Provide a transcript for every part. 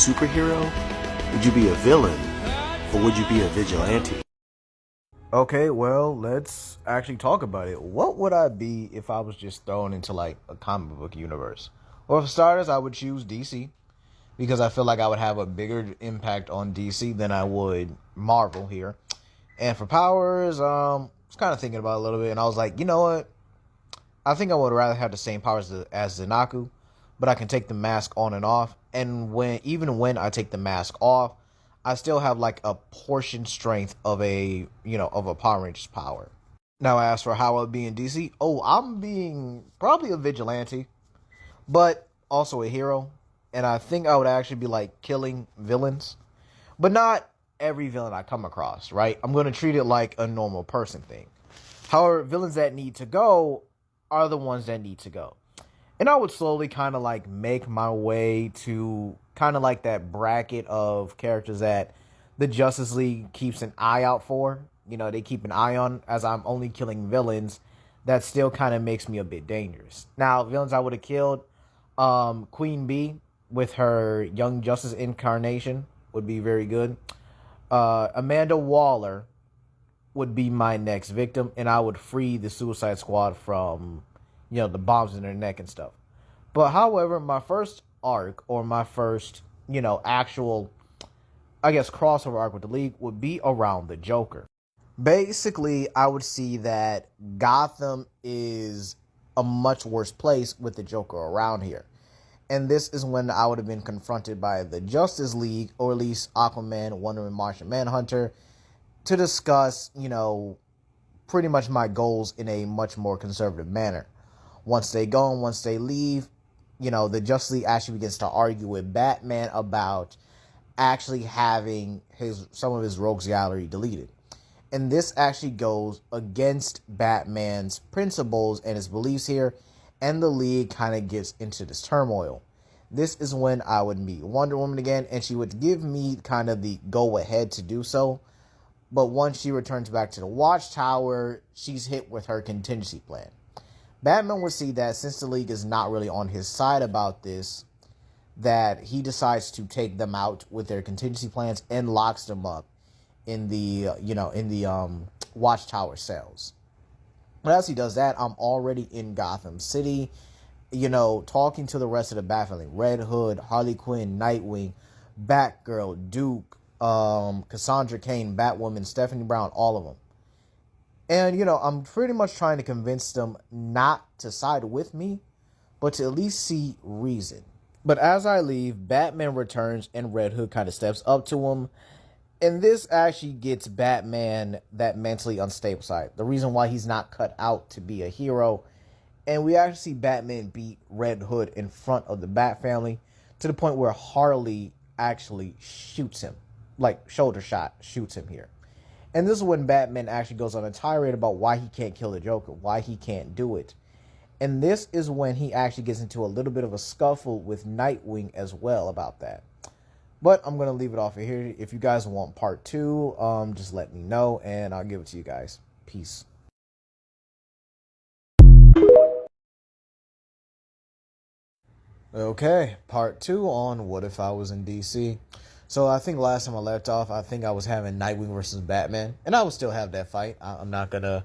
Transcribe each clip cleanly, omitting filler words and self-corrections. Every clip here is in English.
superhero? Would you be a villain? Or would you be a vigilante? Okay, well, let's actually talk about it. What would I be if I was just thrown into like a comic book universe? Well, for starters, I would choose DC because I feel like I would have a bigger impact on DC than I would Marvel here. And for powers, I was kind of thinking about it a little bit, and I was like, you know what? I think I would rather have the same powers as Zanaku, but I can take the mask on and off. And even when I take the mask off, I still have like a portion strength of a Power Rangers power. Now, as for how I'll be in DC, I'm being probably a vigilante, but also a hero. And I think I would actually be like killing villains, but not every villain I come across, right? I'm going to treat it like a normal person thing. However, villains that need to go are the ones that need to go. And I would slowly kind of like make my way to kind of like that bracket of characters that the Justice League keeps an eye out for. You know, they keep an eye on as I'm only killing villains. That still kind of makes me a bit dangerous. Now, villains I would have killed, Queen Bee with her Young Justice incarnation would be very good. Amanda Waller would be my next victim, and I would free the Suicide Squad from, the bombs in their neck and stuff. But however, my first arc, or my first, actual, I guess, crossover arc with the League would be around the Joker. Basically, I would see that Gotham is a much worse place with the Joker around here. And this is when I would have been confronted by the Justice League, or at least Aquaman, Wonder Woman, Martian Manhunter, to discuss, pretty much my goals in a much more conservative manner. Once they go and once they leave, the Justice League actually begins to argue with Batman about actually having some of his rogues gallery deleted. And this actually goes against Batman's principles and his beliefs here, and the League kind of gets into this turmoil. This is when I would meet Wonder Woman again, and she would give me kind of the go-ahead to do so. But once she returns back to the Watchtower, she's hit with her contingency plan. Batman would see that since the League is not really on his side about this, that he decides to take them out with their contingency plans and locks them up in the Watchtower cells. But as he does that, I'm already in Gotham City, talking to the rest of the Bat family: Red Hood, Harley Quinn, Nightwing, Batgirl, Duke, Cassandra Cain, Batwoman, Stephanie Brown, all of them. And, I'm pretty much trying to convince them not to side with me, but to at least see reason. But as I leave, Batman returns and Red Hood kind of steps up to him. And this actually gets Batman that mentally unstable side. The reason why he's not cut out to be a hero. And we actually see Batman beat Red Hood in front of the Bat family to the point where Harley actually shoots him. Like, shoulder shot, shoots him here. And this is when Batman actually goes on a tirade about why he can't kill the Joker, why he can't do it. And this is when he actually gets into a little bit of a scuffle with Nightwing as well about that. But I'm going to leave it off here. If you guys want part 2, just let me know, and I'll give it to you guys. Peace. Okay, part 2 on What If I Was in DC. So I think last time I left off, I think I was having Nightwing versus Batman, and I would still have that fight. I'm not gonna,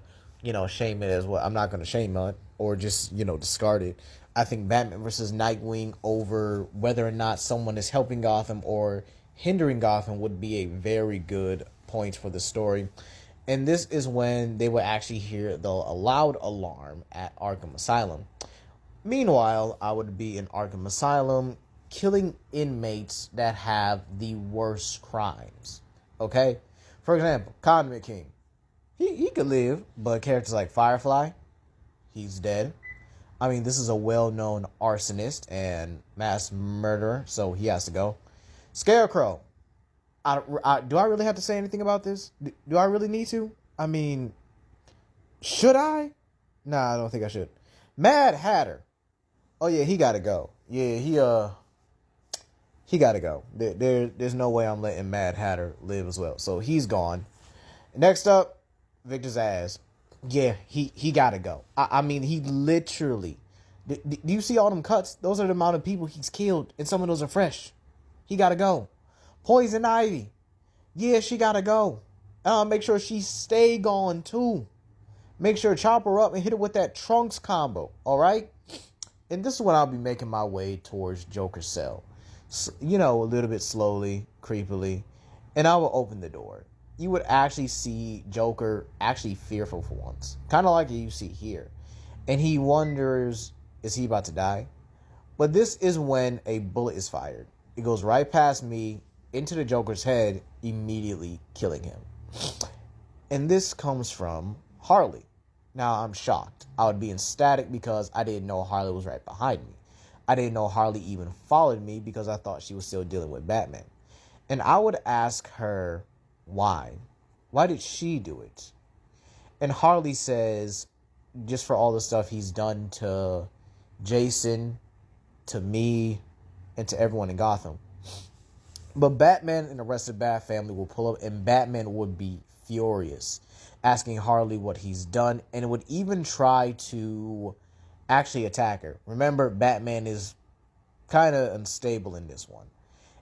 shame it as well. I'm not gonna shame it or just, discard it. I think Batman versus Nightwing over whether or not someone is helping Gotham or hindering Gotham would be a very good point for the story. And this is when they would actually hear the loud alarm at Arkham Asylum. Meanwhile, I would be in Arkham Asylum, killing inmates that have the worst crimes. Okay? For example, Convict King. He could live, but characters like Firefly, he's dead. I mean, this is a well-known arsonist and mass murderer, so he has to go. Scarecrow. Do I really have to say anything about this? Do I really need to? I mean, should I? Nah, I don't think I should. Mad Hatter. Oh yeah, he gotta go. Yeah, he gotta go. There's no way I'm letting Mad Hatter live as well. So he's gone. Next up, Victor Zsasz. Yeah, he gotta go. I mean, he literally. Do you see all them cuts? Those are the amount of people he's killed, and some of those are fresh. He gotta go. Poison Ivy. Yeah, she gotta go. Make sure she stay gone too. Make sure to chop her up and hit her with that Trunks combo. Alright? And this is when I'll be making my way towards Joker's cell. So, a little bit slowly, creepily. And I will open the door. You would actually see Joker actually fearful for once. Kind of like you see here. And he wonders, is he about to die? But this is when a bullet is fired. It goes right past me into the Joker's head, immediately killing him. And this comes from Harley. Now, I'm shocked. I would be ecstatic because I didn't know Harley was right behind me. I didn't know Harley even followed me because I thought she was still dealing with Batman. And I would ask her, why? Why did she do it? And Harley says, just for all the stuff he's done to Jason, to me, and to everyone in Gotham. But Batman and the rest of the Bat family will pull up, and Batman would be furious, asking Harley what he's done, and would even try to actually attack her. Remember, Batman is kind of unstable in this one.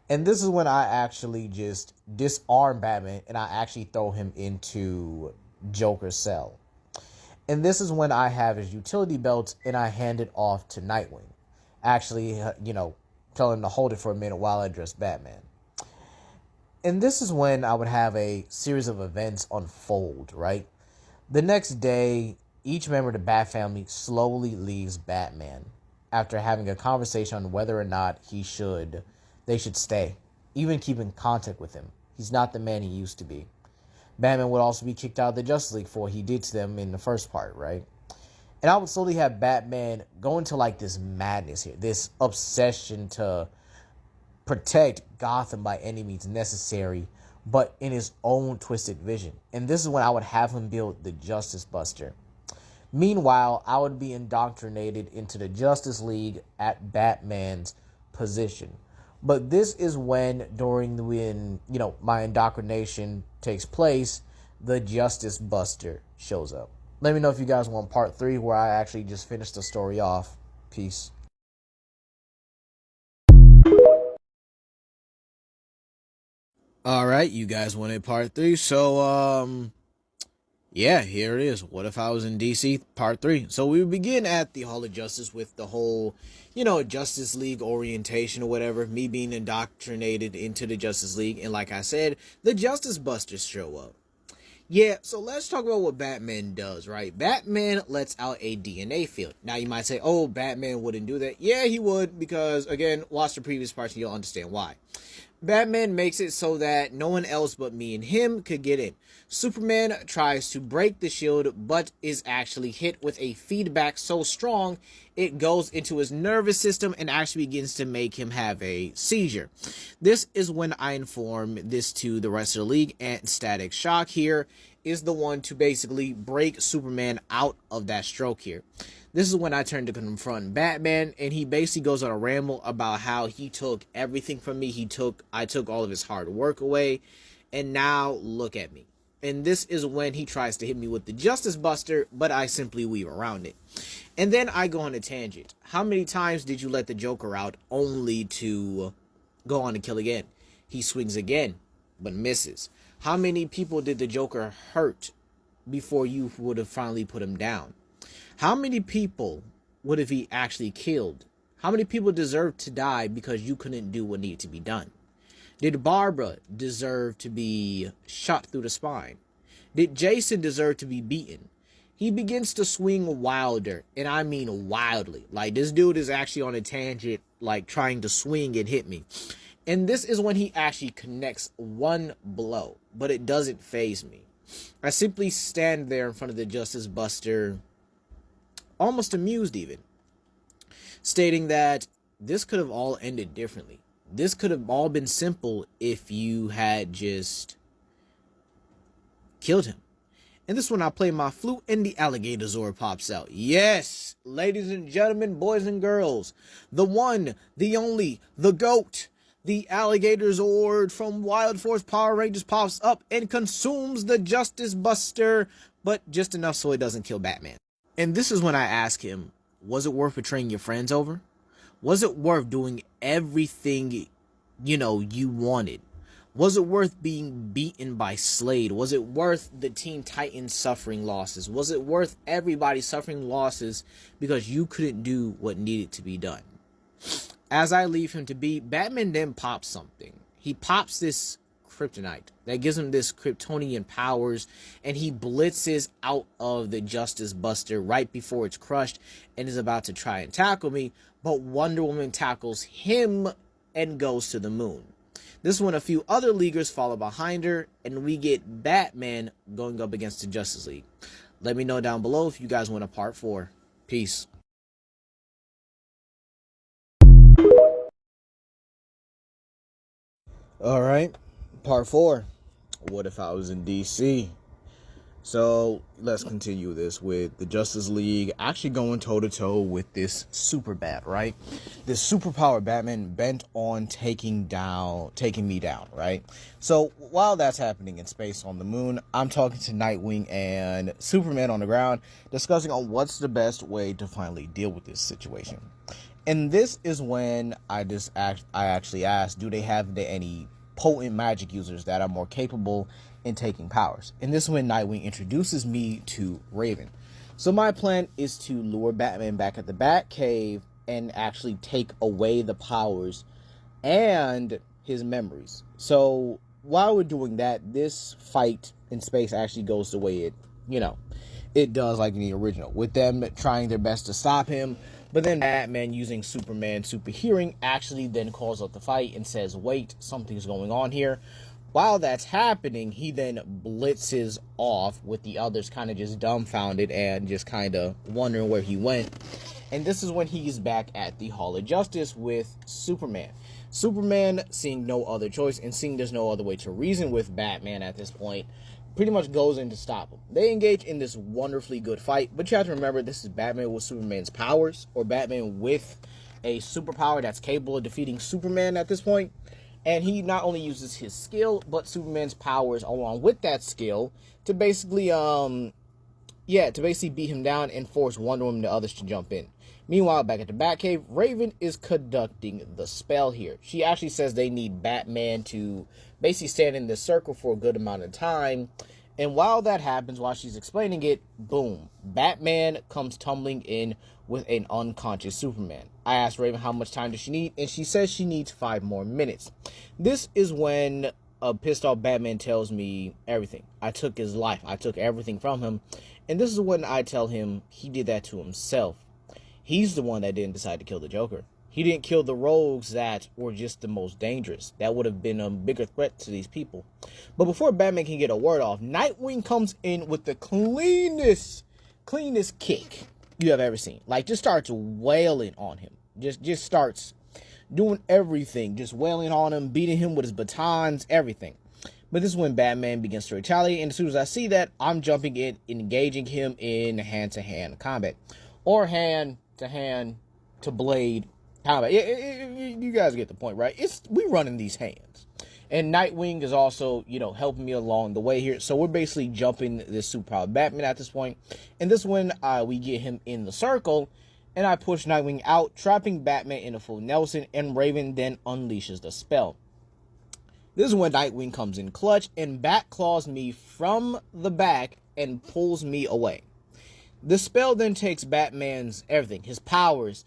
And this is when I actually just disarm Batman, and I actually throw him into Joker's cell. And this is when I have his utility belt, and I hand it off to Nightwing. Actually, tell him to hold it for a minute while I address Batman. And this is when I would have a series of events unfold, right? The next day, each member of the Bat family slowly leaves Batman after having a conversation on whether or not they should stay, even keep in contact with him. He's not the man he used to be. Batman would also be kicked out of the Justice League for what he did to them in the first part, right? And I would slowly have Batman go into like this madness here, this obsession to protect Gotham by any means necessary, but in his own twisted vision. And this is when I would have him build the Justice Buster. Meanwhile, I would be indoctrinated into the Justice League at Batman's position. But this is when my indoctrination takes place, the Justice Buster shows up. Let me know if you guys want part 3, where I actually just finish the story off. Peace. Alright, you guys wanted part 3, so, yeah, here it is. What if I was in DC, part 3. So we begin at the Hall of Justice with the whole, Justice League orientation or whatever, me being indoctrinated into the Justice League, and like I said, the Justice Busters show up. Yeah, so let's talk about what Batman does, right? Batman lets out a DNA field. Now you might say, oh, Batman wouldn't do that. Yeah, he would, because, again, watch the previous parts and you'll understand why. Batman makes it so that no one else but me and him could get in. Superman tries to break the shield, but is actually hit with a feedback so strong it goes into his nervous system and actually begins to make him have a seizure. This is when I inform this to the rest of the league, and Static Shock here is the one to basically break Superman out of that stroke here. This is when I turn to confront Batman, and he basically goes on a ramble about how he took everything from me. I took all of his hard work away, and now look at me. And this is when he tries to hit me with the Justice Buster, but I simply weave around it. And then I go on a tangent. How many times did you let the Joker out only to go on and kill again? He swings again, but misses. How many people did the Joker hurt before you would have finally put him down? How many people would have he actually killed? How many people deserve to die because you couldn't do what needed to be done? Did Barbara deserve to be shot through the spine? Did Jason deserve to be beaten? He begins to swing wilder, and I mean wildly. Like, this dude is actually on a tangent, like trying to swing and hit me. And this is when he actually connects one blow, but it doesn't faze me. I simply stand there in front of the Justice Buster, almost amused even, stating that this could have all ended differently. This could have all been simple if you had just killed him. And this one I play my flute and the alligator Zord pops out. Yes, ladies and gentlemen, boys and girls, the one, the only, the GOAT, the alligator Zord from Wild Force Power Rangers pops up and consumes the Justice Buster, but just enough so it doesn't kill Batman. And this is when I ask him, was it worth betraying your friends over? Was it worth doing everything you wanted? Was it worth being beaten by Slade? Was it worth the Teen Titans suffering losses? Was it worth everybody suffering losses because you couldn't do what needed to be done? As I leave him to be, Batman then pops something. He pops this kryptonite that gives him this Kryptonian powers, and he blitzes out of the Justice Buster right before it's crushed and is about to try and tackle me, but Wonder Woman tackles him and goes to the moon. This one, a few other Leaguers follow behind her, and we get Batman going up against the Justice League. Let me know down below if you guys want a part 4. Peace. Alright, part 4. What if I was in DC? So, let's continue this with the Justice League actually going toe-to-toe with this Superbat, right? This superpowered Batman bent on taking me down, right? So, while that's happening in space on the moon, I'm talking to Nightwing and Superman on the ground, discussing on what's the best way to finally deal with this situation. And this is when I actually asked, do they have any potent magic users that are more capable in taking powers? And this is when Nightwing introduces me to Raven. So my plan is to lure Batman back at the Batcave and actually take away the powers and his memories. So while we're doing that, this fight in space actually goes the way it does like in the original, with them trying their best to stop him. But then Batman, using Superman super hearing, actually then calls out the fight and says, wait, something's going on here. While that's happening, he then blitzes off with the others kind of just dumbfounded and just kind of wondering where he went. And this is when he's back at the Hall of Justice with Superman. Superman, seeing no other choice and seeing there's no other way to reason with Batman at this point, pretty much goes in to stop him. They engage in this wonderfully good fight, but you have to remember this is Batman with Superman's powers, or Batman with a superpower that's capable of defeating Superman at this point. And he not only uses his skill, but Superman's powers along with that skill to basically beat him down and force Wonder Woman and the others to jump in. Meanwhile, back at the Batcave, Raven is conducting the spell here. She actually says they need Batman to basically stand in this circle for a good amount of time. And while that happens, while she's explaining it, boom, Batman comes tumbling in with an unconscious Superman. I asked Raven how much time does she need, and she says she needs 5 more minutes. This is when a pissed off Batman tells me everything. I took his life. I took everything from him. And this is when I tell him he did that to himself. He's the one that didn't decide to kill the Joker. He didn't kill the rogues that were just the most dangerous. That would have been a bigger threat to these people. But before Batman can get a word off, Nightwing comes in with the cleanest kick you have ever seen. Like, just starts wailing on him. Just starts doing everything. Just wailing on him, beating him with his batons, everything. But this is when Batman begins to retaliate. And as soon as I see that, I'm jumping in, engaging him in hand-to-hand combat. Or hand-to-hand to blade combat. You guys get the point, right? We running these hands. And Nightwing is also, helping me along the way here. So we're basically jumping this superpowered Batman at this point. And this is when we get him in the circle. And I push Nightwing out, trapping Batman in a full Nelson. And Raven then unleashes the spell. This is when Nightwing comes in clutch and Bat claws me from the back and pulls me away. The spell then takes Batman's everything, his powers,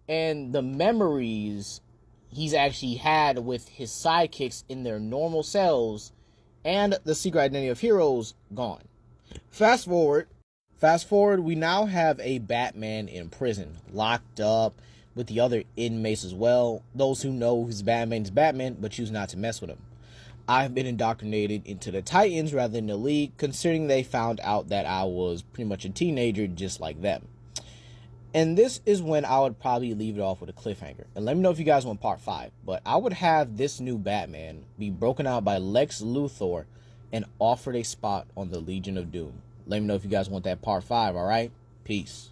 and the memories he's actually had with his sidekicks in their normal selves, and the secret identity of heroes gone. Fast forward, we now have a Batman in prison, locked up with the other inmates as well. Those who know who's Batman is Batman, but choose not to mess with him. I've been indoctrinated into the Titans rather than the League, considering they found out that I was pretty much a teenager just like them. And this is when I would probably leave it off with a cliffhanger. And let me know if you guys want part 5. But I would have this new Batman be broken out by Lex Luthor and offered a spot on the Legion of Doom. Let me know if you guys want that part 5, alright? Peace.